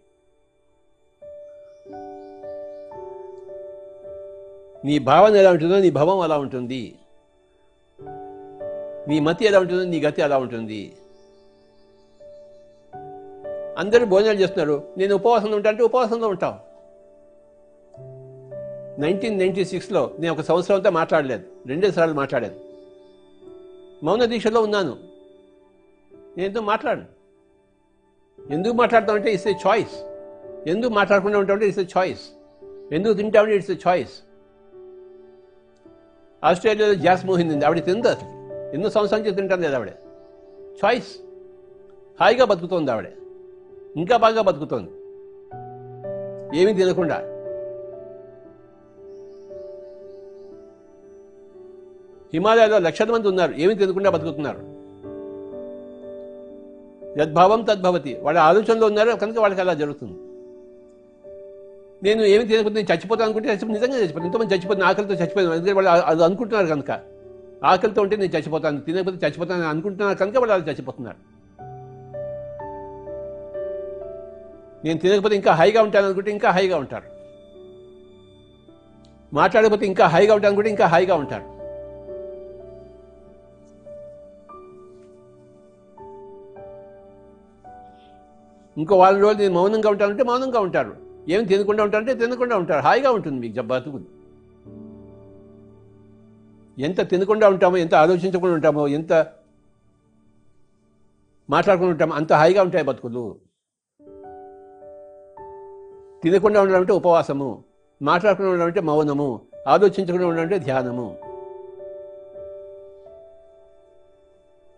నీ భావన ఎలా ఉంటుందో నీ భవం అలా ఉంటుంది. నీ మతి ఎలా ఉంటుందో నీ గతి అలా ఉంటుంది. అందరూ భోజనాలు చేస్తున్నారు, నేను ఉపవాసంలో ఉంటా అంటే ఉపవాసంలో ఉంటావు. 1996లో నేను ఒక సంవత్సరం అంతా మాట్లాడలేదు, 2 సార్లు మాట్లాడాను. మౌన దీక్షలో ఉన్నాను, నేను ఎందుకు మాట్లాడను. ఎందుకు మాట్లాడతామంటే ఇట్స్ ఏ చాయిస్. ఎందుకు మాట్లాడకుండా ఉంటామంటే ఇట్స్ ఏ చాయిస్. ఎందుకు తింటామంటే ఇట్స్ ఏ చాయిస్. ఆస్ట్రేలియాలో జాస్ మోహిన్ ఉంది, ఆవిడ తింది, అసలు ఎన్నో సంవత్సరాల నుంచి తింటాను లేదు ఆవిడ. చాయిస్. హాయిగా బతుకుతోంది ఆవిడ, ఇంకా బాగా బతుకుతోంది ఏమీ తినకుండా. హిమాలయాలో లక్షల మంది ఉన్నారు, ఏమీ తినకుండా బతుకుతున్నారు. యద్భావం తద్భవతి, వాళ్ళ ఆలోచనలో ఉన్నారు కనుక వాళ్ళకి అలా జరుగుతుంది. నేను ఏమి తినకపోతే నేను చచ్చిపోతాను అనుకుంటే నిజంగా చచ్చిపోతాను. ఎంతోమంది చచ్చిపోతాను, ఆకలితో చచ్చిపోతాను, ఎందుకంటే వాళ్ళు అది అనుకుంటున్నారు కనుక. ఆకలితో ఉంటే నేను చచ్చిపోతాను, తినకపోతే చచ్చిపోతాను అనుకుంటున్నారు కనుక వాళ్ళు అలా చచ్చిపోతున్నారు. నేను తినకపోతే ఇంకా హాయిగా ఉంటాను అనుకుంటే ఇంకా హాయిగా ఉంటారు. మాట్లాడకపోతే ఇంకా హాయిగా ఉంటాను అనుకుంటే ఇంకా హాయిగా ఉంటారు. ఇంకో వాళ్ళ రోజులు నేను మౌనంగా ఉంటానంటే మౌనంగా ఉంటారు. ఏమి తినకుండా ఉంటారంటే తినకుండా ఉంటారు. హాయిగా ఉంటుంది మీకు బతుకులు. ఎంత తినకుండా ఉంటామో, ఎంత ఆలోచించకుండా ఉంటామో, ఎంత మాట్లాడకుండా ఉంటామో అంత హాయిగా ఉంటాయి బతుకులు. తినకుండా ఉండడం అంటే ఉపవాసము, మాట్లాడకుండా ఉండడం అంటే మౌనము, ఆలోచించకుండా ఉండడం అంటే ధ్యానము.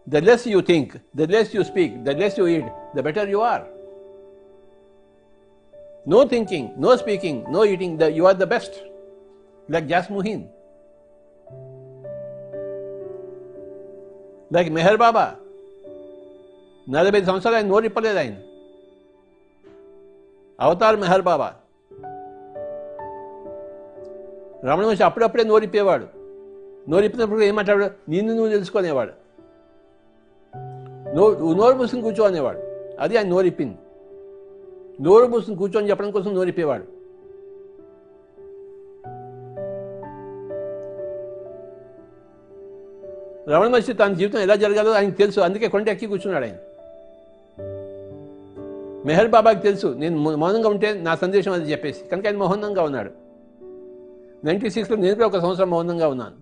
The less you think, the less you speak, the less you eat, the better you are. No thinking, no speaking, no eating, you are the best. Like Jas Mohin. Like Meher Baba. 40 సంవత్సరాలు ఆయన నోరిప్పలేదు ఆయన. Avatar Meher బాబా. రమణ మహర్షి అప్పుడప్పుడే నోరిప్పేవాడు. నోరిప్పినప్పుడు ఏం మాట్లాడాడు, నిన్ను నువ్వు తెలుసుకునేవాడు. నోరు మూసుకుని కూర్చో అనేవాడు. అది ఆయన నోరిప్పింది. నోరు మూసుకుని కూర్చొని చెప్పడం కోసం నోరిప్పేవాడు. రమణ మహర్షి తన జీవితం ఎలా జరగాలో ఆయనకు తెలుసు, అందుకే కొండ ఎక్కి కూర్చున్నాడు ఆయన. మెహర్ బాబాకి తెలుసు నేను మౌనంగా ఉంటే నా సందేశం అది చెప్పేసి, కనుక ఆయన మౌనంగా ఉన్నాడు. 96లో నేను కూడా 1 సంవత్సరం మౌనంగా ఉన్నాను.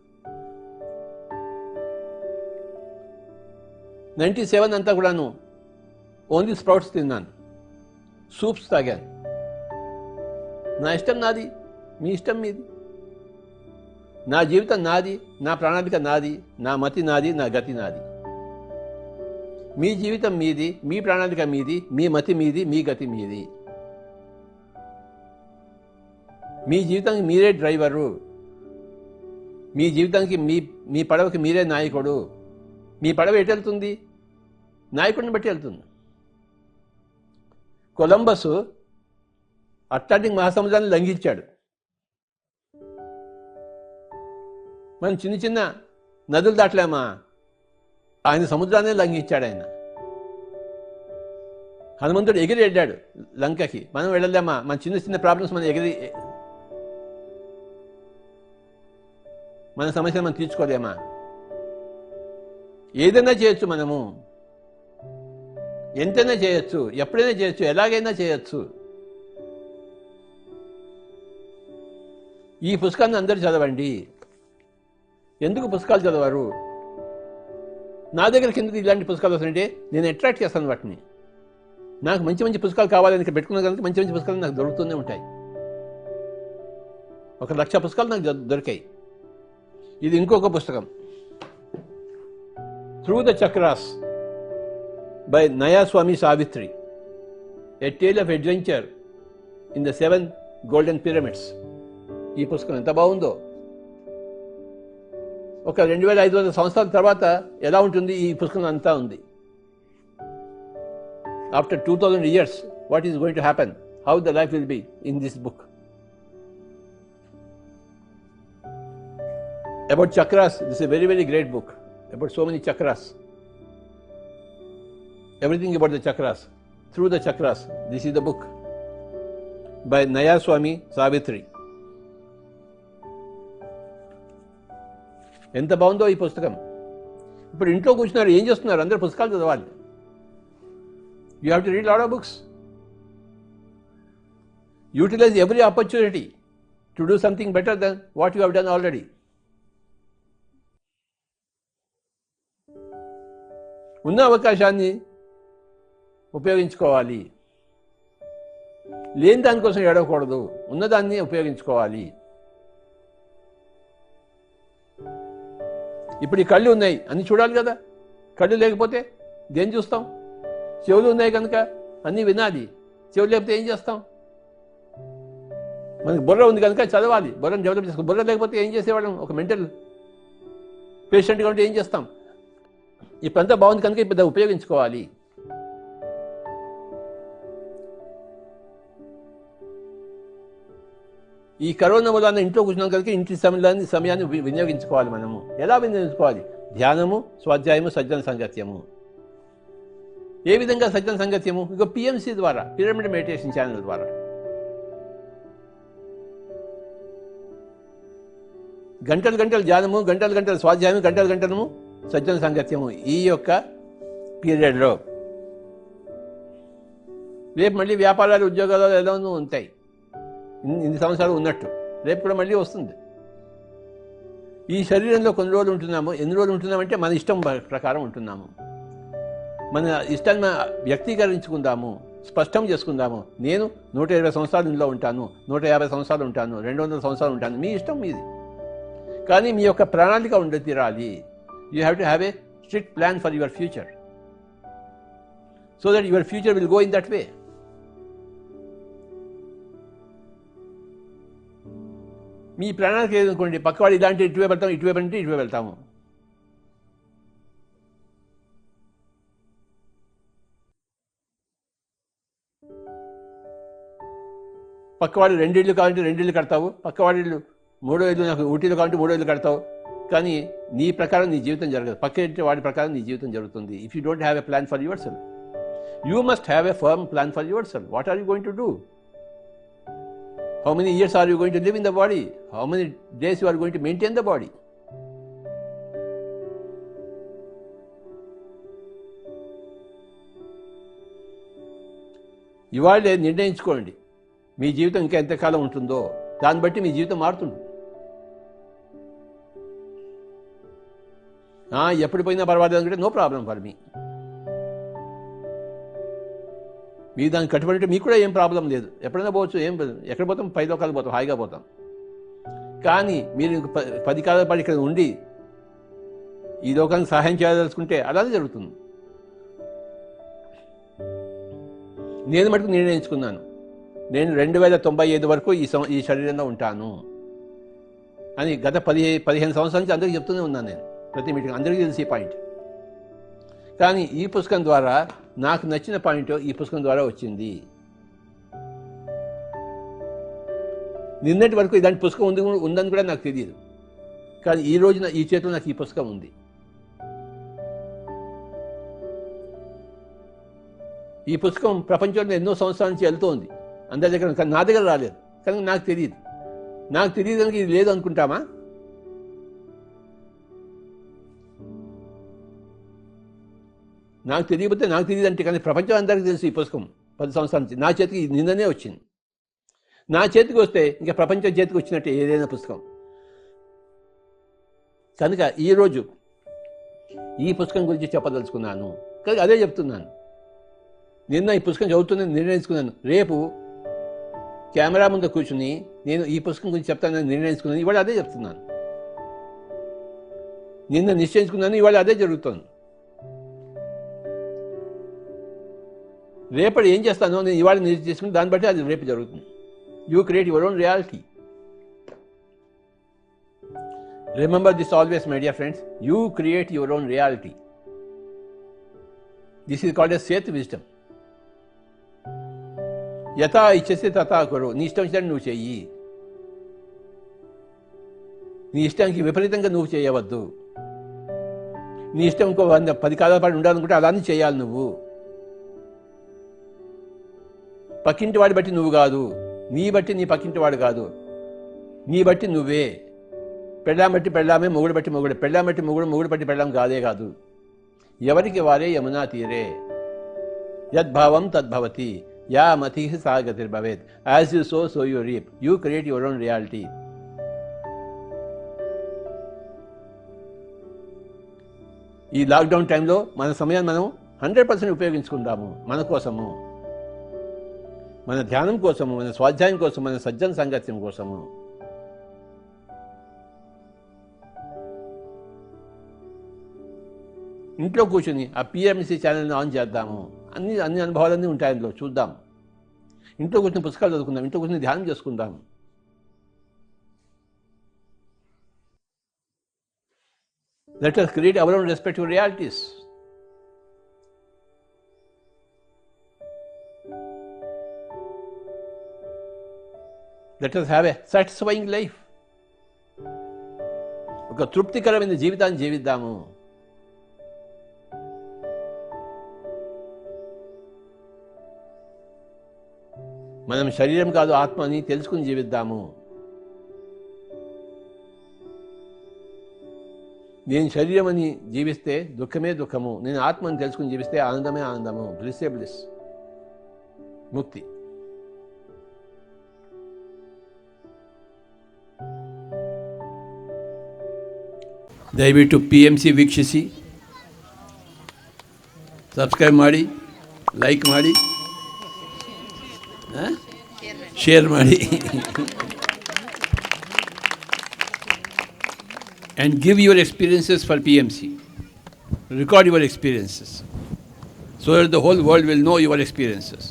97 అంతా కూడాను ఓన్లీ స్ప్రౌట్స్ తిన్నాను, సూప్స్ తాగాను. నా ఇష్టం నాది, మీ ఇష్టం మీది. నా జీవితం నాది, నా ప్రణాళిక నాది, నా మతి నాది, నా గతి నాది. మీ జీవితం మీది, మీ ప్రణాళిక మీది, మీ మతి మీది, మీ గతి మీది. మీ జీవితానికి మీరే డ్రైవరు. మీ జీవితానికి మీ పడవకి మీరే నాయకుడు. మీ పడవ ఎటు వెళ్తుంది? నాయకుడిని బట్టి వెళ్తుంది. కొలంబస్ అట్లాంటిక్ మహాసముద్రాన్ని లంఘించాడు. మనం చిన్న చిన్న నదులు దాటలేమా, ఆయన సముద్రాన్ని లంఘించాడు. ఆయన హనుమంతుడు ఎగిరి వెళ్ళాడు లంకకి, మనం వెళ్ళలేమా? మన చిన్న చిన్న ప్రాబ్లమ్స్ మనం ఎగిరి మన సమస్యను మనం తీర్చుకోలేమా? ఏదైనా చేయొచ్చు, మనము ఎంతైనా చేయొచ్చు, ఎప్పుడైనా చేయొచ్చు, ఎలాగైనా చేయొచ్చు. ఈ పుస్తకాన్ని అందరూ చదవండి. ఎందుకు పుస్తకాలు చదవరు? నా దగ్గరికి ఎందుకు ఇలాంటి పుస్తకాలు వస్తుంటే నేను అట్రాక్ట్ చేస్తాను వాటిని. నాకు మంచి మంచి పుస్తకాలు కావాలని ఇక్కడ పెట్టుకున్న కనుక మంచి మంచి పుస్తకాలు నాకు దొరుకుతూనే ఉంటాయి. 1,00,000 పుస్తకాలు నాకు దొరికాయి. ఇది ఇంకొక పుస్తకం, through the chakras by Nayaswami Savitri, a tale of adventure in the 7 golden pyramids. ఈ పుస్తకం ఎంత బాగుందో. ఒక 2500 సంవత్సరాల తర్వాత ఎలా ఉంటుంది ఈ పుస్తకం అంతా ఉంది. After 2000 years, what is going to happen? How the life will be in this book. About chakras, this is a very, very great book. About so many chakras. Everything about the chakras. Through the chakras. This is the book by Nayaswami Savitri. ఎంత బాగుందో ఈ పుస్తకం. ఇప్పుడు ఇంట్లో కూర్చున్నారు, ఏం చేస్తున్నారు? అందరూ పుస్తకాలు చదవాలి. You have to read a lot of books. Utilize every opportunity to do something better than what you have done already. ఉన్న అవకాశాన్ని ఉపయోగించుకోవాలి. లేని దానికోసం ఏడవకూడదు, ఉన్నదాన్ని ఉపయోగించుకోవాలి. ఇప్పుడు ఈ కళ్ళు ఉన్నాయి, అన్ని చూడాలి కదా. కళ్ళు లేకపోతే దేని చూస్తాం? చెవులు ఉన్నాయి కనుక అన్నీ వినాలి. చెవులు లేకపోతే ఏం చేస్తాం? మనకి బుర్ర ఉంది కనుక చదవాలి, బుర్రను డెవలప్ చేసుకో. బుర్ర లేకపోతే ఏం చేసేవాళ్ళం? ఒక మెంటల్ పేషెంట్గా ఉంటే ఏం చేస్తాం? ఇప్పుడంతా బాగుంది కనుక ఇప్పుడు ఉపయోగించుకోవాలి. ఈ కరోనా వల్ల ఇంట్లో కూర్చున్నాం కనుక ఇంటి సమయాన్ని వినియోగించుకోవాలి. మనము ఎలా వినియోగించుకోవాలి? ధ్యానము, స్వాధ్యాయము, సజ్జన సంగత్యము. ఏ విధంగా సజ్జన సంగత్యము? ఇక పిఎంసి ద్వారా, పిరమిడ్ మెడిటేషన్ ఛానల్ ద్వారా. గంటలు గంటలు ధ్యానము, గంటలు గంటలు స్వాధ్యాయము, గంటలు గంటలము సజ్జన సంగత్యము. ఈ యొక్క పీరియడ్లో రేపు మళ్ళీ వ్యాపారాలు, ఉద్యోగాలు ఎలానూ ఉంటాయి. ఇన్ని సంవత్సరాలు ఉన్నట్టు రేపు కూడా మళ్ళీ వస్తుంది. ఈ శరీరంలో కొన్ని రోజులు ఉంటున్నాము. ఎన్ని రోజులు ఉంటున్నామంటే మన ఇష్టం ప్రకారం ఉంటున్నాము. మన ఇష్టాన్ని వ్యక్తీకరించుకుందాము, స్పష్టం చేసుకుందాము. నేను 120 సంవత్సరాలు ఇంట్లో ఉంటాను, 150 సంవత్సరాలు ఉంటాను, 200 సంవత్సరాలు ఉంటాను. మీ ఇష్టం మీది. కానీ మీ యొక్క ప్రణాళిక ఉండి తీరాలి. You have to have a strict plan for your future, so that your future will go in that way. మీ ప్రణాళిక ఏదనుకోండి, పక్కవాడు ఇలాంటి ఇటువే వెళ్తాము, ఇటువే అంటే ఇటువే వెళ్తాము. పక్కవాడు 2 ఇళ్ళు కావాలంటే 2 ఇళ్ళు కడతావు, పక్కవాడి ఇల్లు 3 ఇళ్ళు, నాకు ఊటీలో కావాలంటే 3 ఇళ్ళు కడతావు. కానీ నీ ప్రకారం నీ జీవితం జరగదు, పక్క ఇంటి వాడి ప్రకారం నీ జీవితం జరుగుతుంది. If you don't have a plan for yourself, you must have a firm plan for yourself. What are you going to do? How many years are you going to live in the body? How many days you are going to maintain the body? ఇవాళే నిర్ణయించుకోండి మీ జీవితం ఇంకా ఎంతకాలం ఉంటుందో. దాన్ని బట్టి మీ జీవితం మారుతుంది. ఎప్పుడు పోయినా పర్వాలేదు అనుకుంటే నో ప్రాబ్లం ఫర్ మీ. మీ దానికి కట్టుబడి మీకు కూడా ఏం ప్రాబ్లం లేదు. ఎప్పుడైనా పోవచ్చు, ఎక్కడ పోతాం? 10 లోకాలు పోతాం, హాయిగా పోతాం. కానీ మీరు 10 కాలాల పాటు ఇక్కడ ఉండి ఈ లోకానికి సహాయం చేయదలుచుకుంటే అలానే జరుగుతుంది. నేను మటుకు నిర్ణయించుకున్నాను, నేను 2095 వరకు ఈ శరీరంలో ఉంటాను అని గత 15 సంవత్సరాల నుంచి అందరికీ చెప్తూనే ఉన్నాను. నేను ప్రతి మీటింగ్ అందరికీ తెలిసే పాయింట్. కానీ ఈ పుస్తకం ద్వారా నాకు నచ్చిన పాయింట్ ఈ పుస్తకం ద్వారా వచ్చింది. నిన్నటి వరకు ఇలాంటి పుస్తకం ఉందని కూడా నాకు తెలియదు. కానీ ఈ రోజున ఈ చేతిలో నాకు ఈ పుస్తకం ఉంది. ఈ పుస్తకం ప్రపంచంలో ఎన్నో సంవత్సరాల నుంచి వెళ్తోంది అందరి దగ్గర, కానీ నా దగ్గర రాలేదు. కానీ నాకు తెలియదు. నాకు తెలియదు కనుక ఇది లేదు అనుకుంటామా? నాకు తెలియకపోతే నాకు తెలియదు అంటే, కానీ ప్రపంచం అందరికీ తెలుసు ఈ పుస్తకం 10 సంవత్సరాల నుంచి. నా చేతికి నిన్ననే వచ్చింది. నా చేతికి వస్తే ఇంకా ప్రపంచం చేతికి వచ్చినట్టే ఏదైనా పుస్తకం. కనుక ఈరోజు ఈ పుస్తకం గురించి చెప్పదలుచుకున్నాను. కానీ అదే చెప్తున్నాను. నిన్న ఈ పుస్తకం చదువుతుందని నిర్ణయించుకున్నాను. రేపు కెమెరా ముందు కూర్చుని నేను ఈ పుస్తకం గురించి చెప్తానని నిర్ణయించుకున్నాను. ఇవాళ అదే చెప్తున్నాను. నిన్న నిశ్చయించుకున్నాను, ఇవాళ అదే జరుగుతుంది. రేపటి ఏం చేస్తానో నేను ఇవాళ నిశ్చయించుకుని దాన్ని బట్టి అది రేపు జరుగుతుంది. You create your own reality. Remember this always, my dear friends. You create your own reality. This is called a Seth wisdom. యథా ఇచ్చసి తథా కురు. నీ ఇష్టం వచ్చినట్టు నువ్వు చెయ్యి. నీ ఇష్టానికి విపరీతంగా నువ్వు చేయవద్దు. నీ ఇష్టం ఇంకో 10 కాలాల పాటు ఉండాలనుకుంటే అలానే చేయాలి నువ్వు. పక్కింటి వాడి బట్టి నువ్వు కాదు, నీ బట్టి నీ పక్కింటి వాడు కాదు, నీ బట్టి నువ్వే. పెళ్ళాం బట్టి పెళ్ళామే, మొగుడు బట్టి మొగుడు, పెళ్ళాం బట్టి మొగుడు, మొగుడు బట్టి పెళ్ళాం కాదే కాదు. ఎవరికి వారే యమునా తీరే. యద్భావం తద్భవతి, యా మతి సా గతిర్భవేత్. As you sow so you reap. You create your own reality. ఈ లాక్డౌన్ టైంలో మన సమయాన్ని మనం 100% ఉపయోగించుకుందాము. మన కోసము, మన ధ్యానం కోసము, మన స్వాధ్యాయం కోసం, మన సజ్జన సాంగత్యం కోసము. ఇంట్లో కూర్చుని ఆ పిఎంసి ఛానల్ని ఆన్ చేద్దాము. అన్ని అనుభవాలన్నీ ఉంటాయి అందులో, చూద్దాం. ఇంట్లో కూర్చుని పుస్తకాలు చదువుకుందాం, ఇంట్లో కూర్చుని ధ్యానం చేసుకుందాం. Let us create our own respective realities. Let us have a satisfying life. ఒక తృప్తికరమైన జీవితాన్ని జీవిద్దాము. మనం శరీరం కాదు ఆత్మ అని తెలుసుకుని జీవిద్దాము. నేను శరీరం అని జీవిస్తే దుఃఖమే దుఃఖము, నేను ఆత్మని తెలుసుకుని జీవిస్తే ఆనందమే ఆనందము. బ్లిస్సే బ్లిస్, ముక్తి. ದಯವಿಟ್ಟು PMC ವೀಕ್ಷಿಸಿ, ಸಬ್ಸ್ಕ್ರೈಬ್ ಮಾಡಿ, ಲೈಕ್ ಮಾಡಿ, ಶೇರ್ ಮಾಡಿ. And give your experiences for PMC. Record your experiences so that the whole world will know your experiences.